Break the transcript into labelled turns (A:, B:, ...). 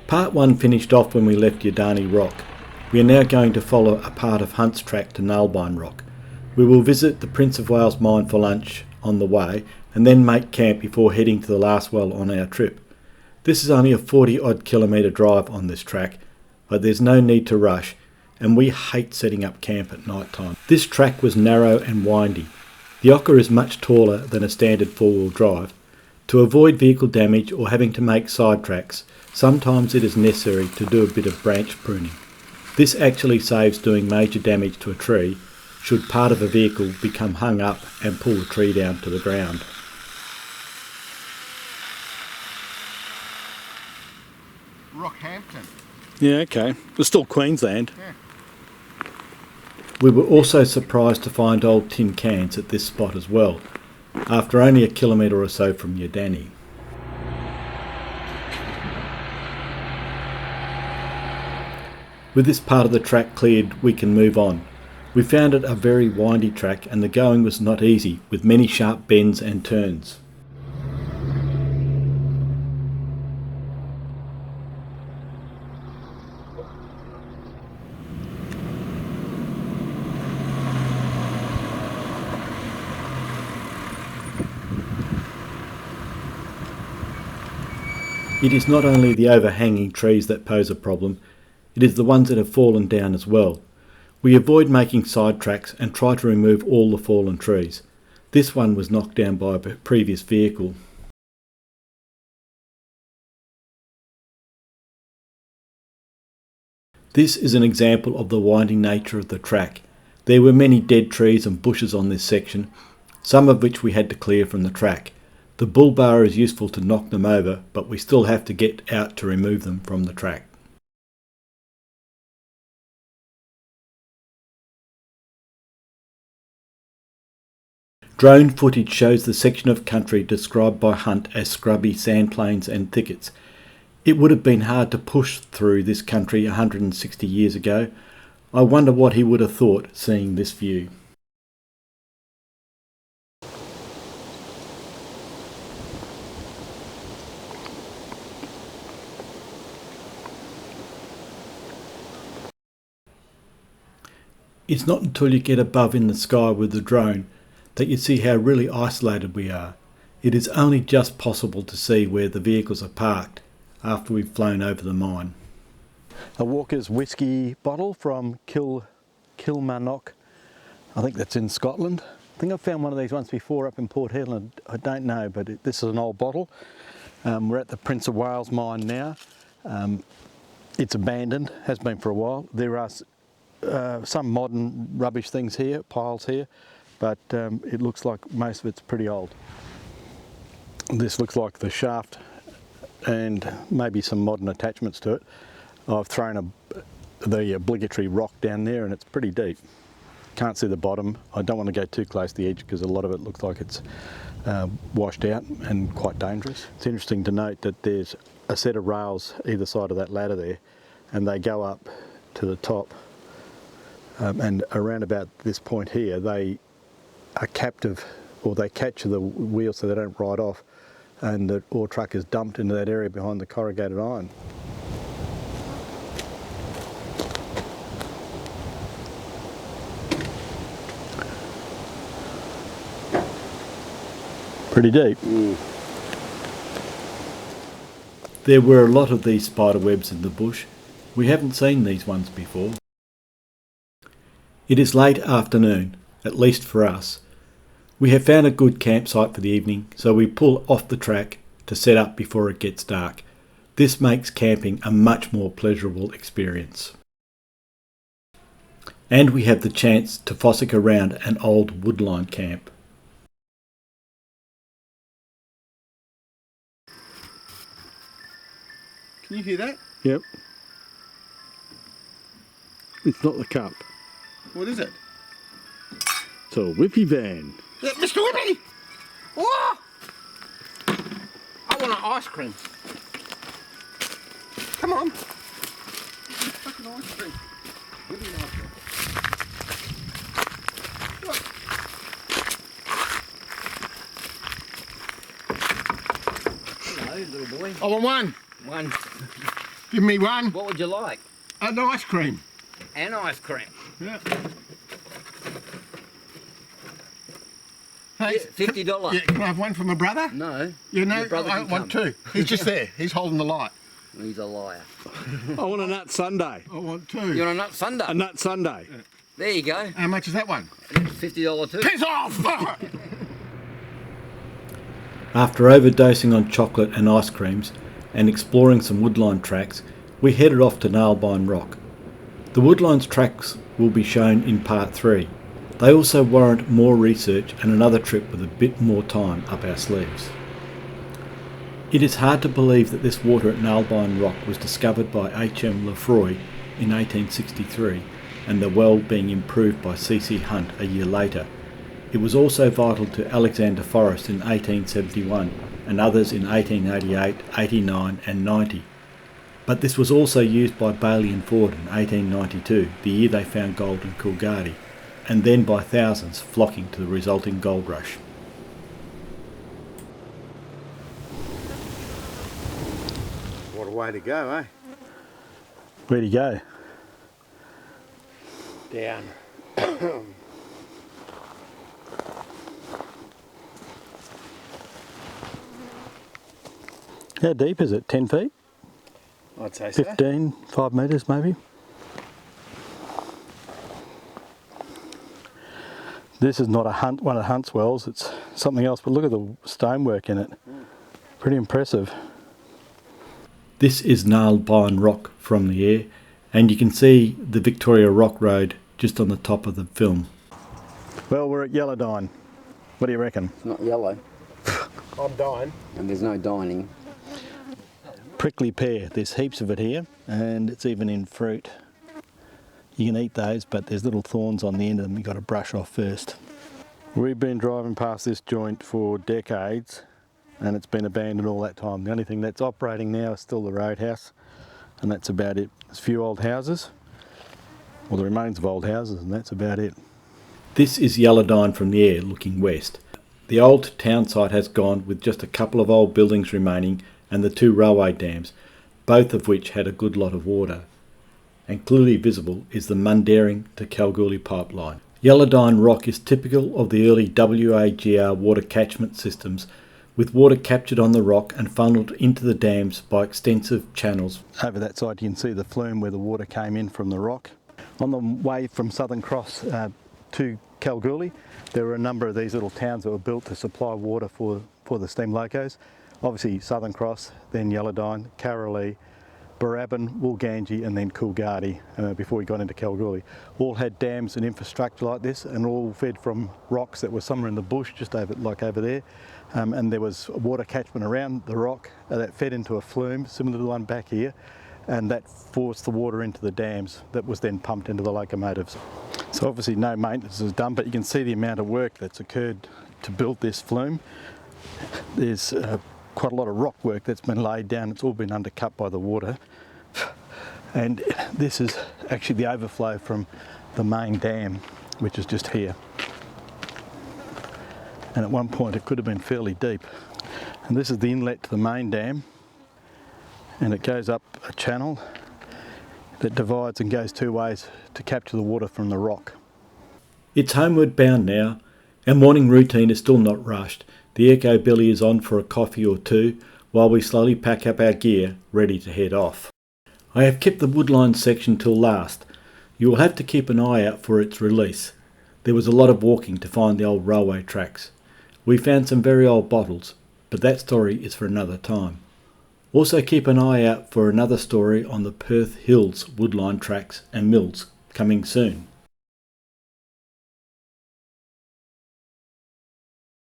A: Part 1 finished off when we left Yadani Rock. We are now going to follow a part of Hunt's Track to Nullbine Rock. We will visit the Prince of Wales mine for lunch on the way and then make camp before heading to the last well on our trip. This is only a 40 odd kilometre drive on this track, but there's no need to rush, and we hate setting up camp at night time. This track was narrow and windy. The Ocker is much taller than a standard four-wheel drive. To avoid vehicle damage or having to make side tracks, sometimes it is necessary to do a bit of branch pruning. This actually saves doing major damage to a tree should part of a vehicle become hung up and pull the tree down to the ground.
B: Rockhampton.
A: Yeah, okay. It's still Queensland.
B: Yeah.
A: We were also surprised to find old tin cans at this spot as well, after only a kilometre or so from Yadani. With this part of the track cleared, we can move on. We found it a very windy track and the going was not easy, with many sharp bends and turns. It is not only the overhanging trees that pose a problem, it is the ones that have fallen down as well. We avoid making side tracks and try to remove all the fallen trees. This one was knocked down by a previous vehicle. This is an example of the winding nature of the track. There were many dead trees and bushes on this section, some of which we had to clear from the track. The bull bar is useful to knock them over, but we still have to get out to remove them from the track. Drone footage shows the section of country described by Hunt as scrubby sandplains and thickets. It would have been hard to push through this country 160 years ago. I wonder what he would have thought seeing this view. It's not until you get above in the sky with the drone that you see how really isolated we are. It is only just possible to see where the vehicles are parked after we've flown over the mine. A Walker's whiskey bottle from Kilmarnock. I think that's in Scotland. I think I've found one of these once before up in Port Hedland. I don't know, but this is an old bottle. We're at the Prince of Wales mine now. It's abandoned, has been for a while. There are some modern rubbish things here, piles here, but it looks like most of it's pretty old. This looks like the shaft and maybe some modern attachments to it. I've thrown the obligatory rock down there and it's pretty deep. Can't see the bottom. I don't want to go too close to the edge because a lot of it looks like it's washed out and quite dangerous. It's interesting to note that there's a set of rails either side of that ladder there and they go up to the top. And around about this point here, they are captive, or they catch the wheel so they don't ride off, and the ore truck is dumped into that area behind the corrugated iron. Pretty deep. There were a lot of these spider webs in the bush. We haven't seen these ones before. It is late afternoon, at least for us. We have found a good campsite for the evening, so we pull off the track to set up before it gets dark. This makes camping a much more pleasurable experience. And we have the chance to fossick around an old woodline camp.
B: Can you hear that?
A: Yep. It's not the cup.
B: What is it?
A: It's a Whippy van.
B: Mr. Whippy! Whoa! I want an ice cream. Come on. Fucking ice cream. Whippy ice cream. Look. Hello, little boy. I want one. One. Give me one.
C: What would you like?
B: An ice cream.
C: And ice cream.
B: Yeah. Hey,
C: $50.
B: Yeah, can I have one for my brother?
C: No.
B: You know,
C: Your brother
B: I
C: can
B: want
C: come.
B: two. He's just there. He's holding the light.
C: He's a liar.
D: I want a nut sundae.
B: I want two.
C: You want a nut sundae?
D: A nut sundae.
C: There you go.
B: How much is that one?
C: $50 too.
B: Piss off!
A: After overdosing on chocolate and ice creams and exploring some woodline tracks, we headed off to Nailbine Rock. The woodlines tracks will be shown in part 3. They also warrant more research and another trip with a bit more time up our sleeves. It is hard to believe that this water at Nailbine Rock was discovered by H.M. Lefroy in 1863 and the well being improved by C.C. Hunt a year later. It was also vital to Alexander Forrest in 1871 and others in 1888, 89 and 90. But this was also used by Bailey and Ford in 1892, the year they found gold in Coolgardie, and then by thousands flocking to the resulting gold rush.
E: What a way to go, eh?
A: Where'd he go?
E: Down.
A: How deep is it? 10 feet?
E: I'd say so.
A: 15, 5 metres maybe? This is not one of Hunt's wells, it's something else, but look at the stonework in it. Pretty impressive. This is Nailbine Rock from the air, and you can see the Victoria Rock Road just on the top of the film. Well, we're at Yellowdine. What do you reckon?
C: It's not yellow.
E: I'm dying.
C: And there's no dining.
A: Prickly pear, there's heaps of it here, and it's even in fruit. You can eat those, but there's little thorns on the end of them you've got to brush off first. We've been driving past this joint for decades, and it's been abandoned all that time. The only thing that's operating now is still the roadhouse, and that's about it. There's a few old houses, or the remains of old houses, and that's about it. This is Yellowdine from the air looking west. The old town site has gone, with just a couple of old buildings remaining and the 2 railway dams, both of which had a good lot of water. And clearly visible is the Mundaring to Kalgoorlie pipeline. Yellowdine Rock is typical of the early WAGR water catchment systems, with water captured on the rock and funnelled into the dams by extensive channels. Over that side you can see the flume where the water came in from the rock. On the way from Southern Cross to Kalgoorlie, there were a number of these little towns that were built to supply water for the steam locos. Obviously Southern Cross, then Yellowdine, Karalee, Barabin, Woolgangi and then Coolgardie before we got into Kalgoorlie. All had dams and infrastructure like this, and all fed from rocks that were somewhere in the bush just over there. And there was water catchment around the rock that fed into a flume similar to the one back here, and that forced the water into the dams that was then pumped into the locomotives. So obviously no maintenance was done, but you can see the amount of work that's occurred to build this flume. There's quite a lot of rock work that's been laid down. It's all been undercut by the water, and this is actually the overflow from the main dam, which is just here, and at one point it could have been fairly deep. And this is the inlet to the main dam, and it goes up a channel that divides and goes 2 ways to capture the water from the rock. It's homeward bound now. Our morning routine is still not rushed. The Echo Billy is on for a coffee or two while we slowly pack up our gear, ready to head off. I have kept the woodline section till last. You will have to keep an eye out for its release. There was a lot of walking to find the old railway tracks. We found some very old bottles, but that story is for another time. Also keep an eye out for another story on the Perth Hills woodline tracks and mills coming soon.